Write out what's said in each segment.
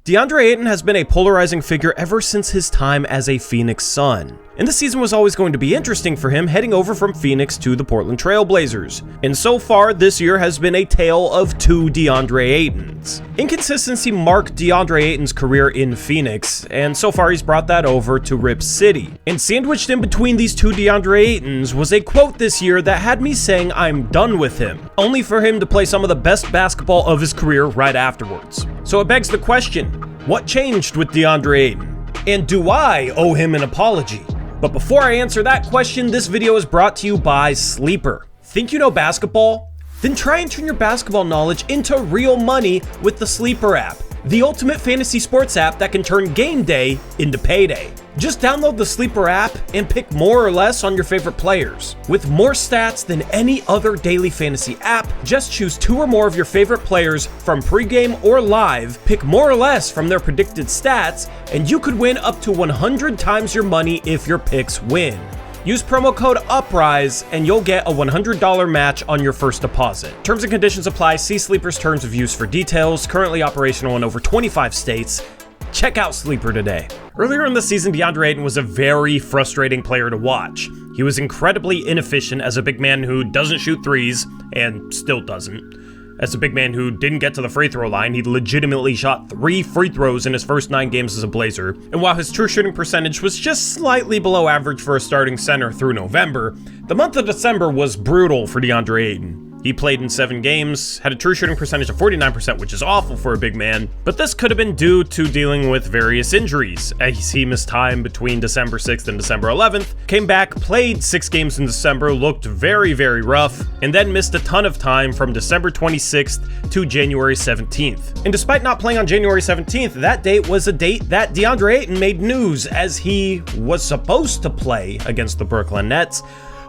DeAndre Ayton has been a polarizing figure ever since his time as a Phoenix Sun. And this season was always going to be interesting for him heading over from Phoenix to the Portland Trail Blazers. And so far, this year has been a tale of two DeAndre Aytons. Inconsistency marked DeAndre Ayton's career in Phoenix, and so far he's brought that over to Rip City. And sandwiched in between these two DeAndre Aytons was a quote this year that had me saying I'm done with him, only for him to play some of the best basketball of his career right afterwards. So it begs the question, what changed with DeAndre Ayton? And do I owe him an apology? But before I answer that question, this video is brought to you by Sleeper. Think you know basketball? Then try and turn your basketball knowledge into real money with the Sleeper app, the ultimate fantasy sports app that can turn game day into payday. Just download the Sleeper app and pick more or less on your favorite players. With more stats than any other daily fantasy app, just choose 2 or more of your favorite players from pregame or live, pick more or less from their predicted stats, and you could win up to 100 times your money if your picks win. Use promo code Uprise and you'll get a $100 match on your first deposit. Terms and conditions apply. See Sleeper's terms of use for details. Currently operational in over 25 states. Check out Sleeper today. Earlier in the season, DeAndre Ayton was a very frustrating player to watch. He was incredibly inefficient as a big man who doesn't shoot threes, and still doesn't. As a big man who didn't get to the free throw line, he legitimately shot 3 free throws in his first 9 games as a Blazer. And while his true shooting percentage was just slightly below average for a starting center through November, the month of December was brutal for DeAndre Ayton. He played in 7 games, had a true shooting percentage of 49%, which is awful for a big man, but this could have been due to dealing with various injuries, as he missed time between December 6th and December 11th, came back, played 6 games in December, looked very, very rough, and then missed a ton of time from December 26th to January 17th. And despite not playing on January 17th, that date was a date that DeAndre Ayton made news as he was supposed to play against the Brooklyn Nets,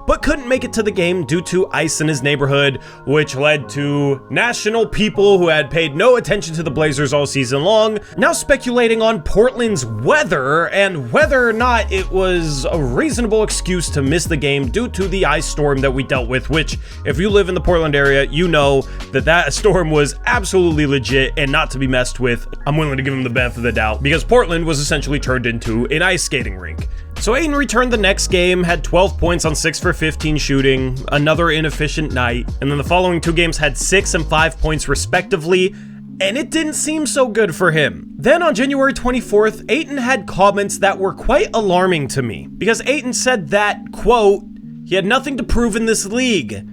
but couldn't make it to the game due to ice in his neighborhood, which led to national people who had paid no attention to the Blazers all season long, now speculating on Portland's weather and whether or not it was a reasonable excuse to miss the game due to the ice storm that we dealt with, which, if you live in the Portland area, you know that storm was absolutely legit and not to be messed with. I'm willing to give him the benefit of the doubt, because Portland was essentially turned into an ice skating rink. So Ayton returned the next game, had 12 points on 6 for 15 shooting, another inefficient night, and then the following 2 games had 6 and 5 points respectively, and it didn't seem so good for him. Then on January 24th, Ayton had comments that were quite alarming to me, because Ayton said that, quote, he had nothing to prove in this league,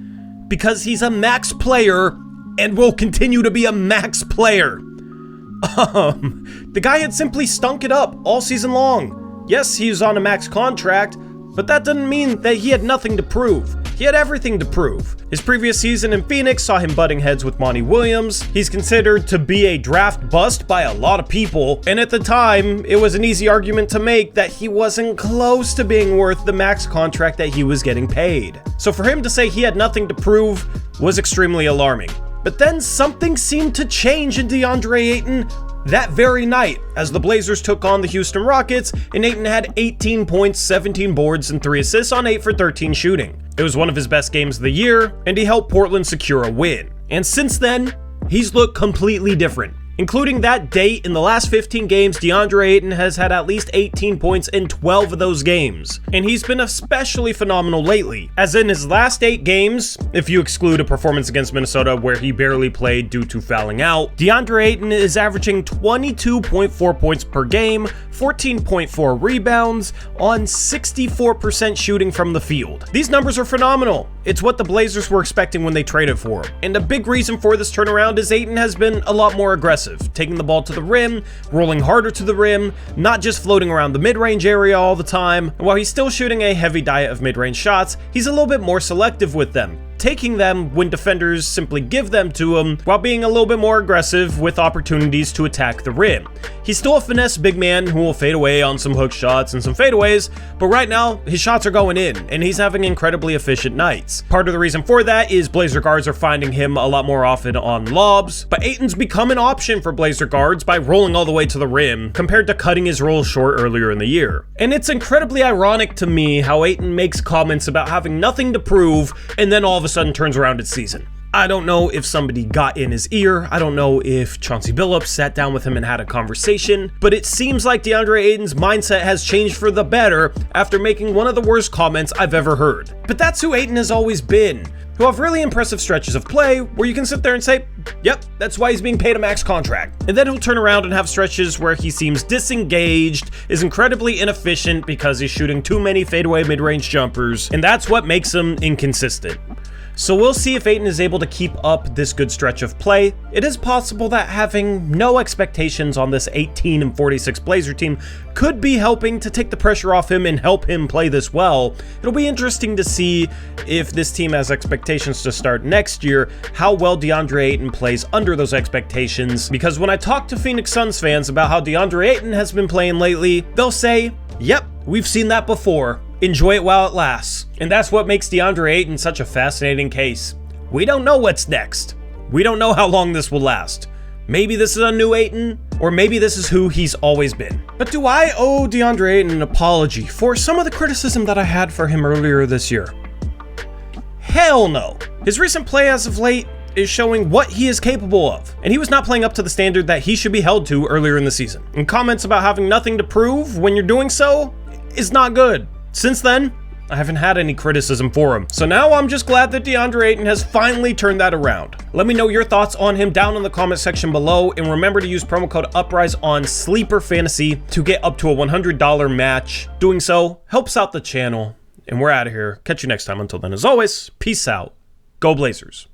because he's a max player and will continue to be a max player. The guy had simply stunk it up all season long. Yes, he's on a max contract, but that doesn't mean that he had nothing to prove. He had everything to prove. His previous season in Phoenix saw him butting heads with Monty Williams. He's considered to be a draft bust by a lot of people, and at the time, it was an easy argument to make that he wasn't close to being worth the max contract that he was getting paid. So for him to say he had nothing to prove was extremely alarming. But then something seemed to change in DeAndre Ayton that very night, as the Blazers took on the Houston Rockets, and Ayton had 18 points, 17 boards, and 3 assists on 8 for 13 shooting. It was one of his best games of the year, and he helped Portland secure a win. And since then, he's looked completely different. Including that date, in the last 15 games, DeAndre Ayton has had at least 18 points in 12 of those games. And he's been especially phenomenal lately, as in his last 8 games, if you exclude a performance against Minnesota where he barely played due to fouling out, DeAndre Ayton is averaging 22.4 points per game, 14.4 rebounds, on 64% shooting from the field. These numbers are phenomenal. It's what the Blazers were expecting when they traded for him. And a big reason for this turnaround is Ayton has been a lot more aggressive, taking the ball to the rim, rolling harder to the rim, not just floating around the mid-range area all the time. And while he's still shooting a heavy diet of mid-range shots, he's a little bit more selective with them, taking them when defenders simply give them to him, while being a little bit more aggressive with opportunities to attack the rim. He's still a finesse big man who will fade away on some hook shots and some fadeaways, but right now, his shots are going in, and he's having incredibly efficient nights. Part of the reason for that is Blazer guards are finding him a lot more often on lobs, but Ayton's become an option for Blazer guards by rolling all the way to the rim, compared to cutting his roll short earlier in the year. And it's incredibly ironic to me how Ayton makes comments about having nothing to prove, and then all of a sudden turns around its season. I don't know if somebody got in his ear. I don't know if Chauncey Billups sat down with him and had a conversation, but it seems like DeAndre Ayton's mindset has changed for the better after making one of the worst comments I've ever heard. But that's who Ayton has always been. He'll have really impressive stretches of play where you can sit there and say, yep, that's why he's being paid a max contract. And then he'll turn around and have stretches where he seems disengaged, is incredibly inefficient because he's shooting too many fadeaway mid-range jumpers, and that's what makes him inconsistent. So we'll see if Ayton is able to keep up this good stretch of play. It is possible that having no expectations on this 18-46 Blazer team could be helping to take the pressure off him and help him play this well. It'll be interesting to see if this team has expectations to start next year, how well DeAndre Ayton plays under those expectations, because when I talk to Phoenix Suns fans about how DeAndre Ayton has been playing lately, they'll say, yep, we've seen that before. Enjoy it while it lasts. And that's what makes DeAndre Ayton such a fascinating case. We don't know what's next. We don't know how long this will last. Maybe this is a new Ayton, or maybe this is who he's always been. But do I owe DeAndre Ayton an apology for some of the criticism that I had for him earlier this year? Hell no. His recent play as of late is showing what he is capable of, and he was not playing up to the standard that he should be held to earlier in the season. And comments about having nothing to prove when you're doing so is not good. Since then, I haven't had any criticism for him. So now I'm just glad that DeAndre Ayton has finally turned that around. Let me know your thoughts on him down in the comment section below, and remember to use promo code Uprise on Sleeper Fantasy to get up to a $100 match. Doing so helps out the channel, and we're out of here. Catch you next time. Until then, as always, peace out. Go Blazers.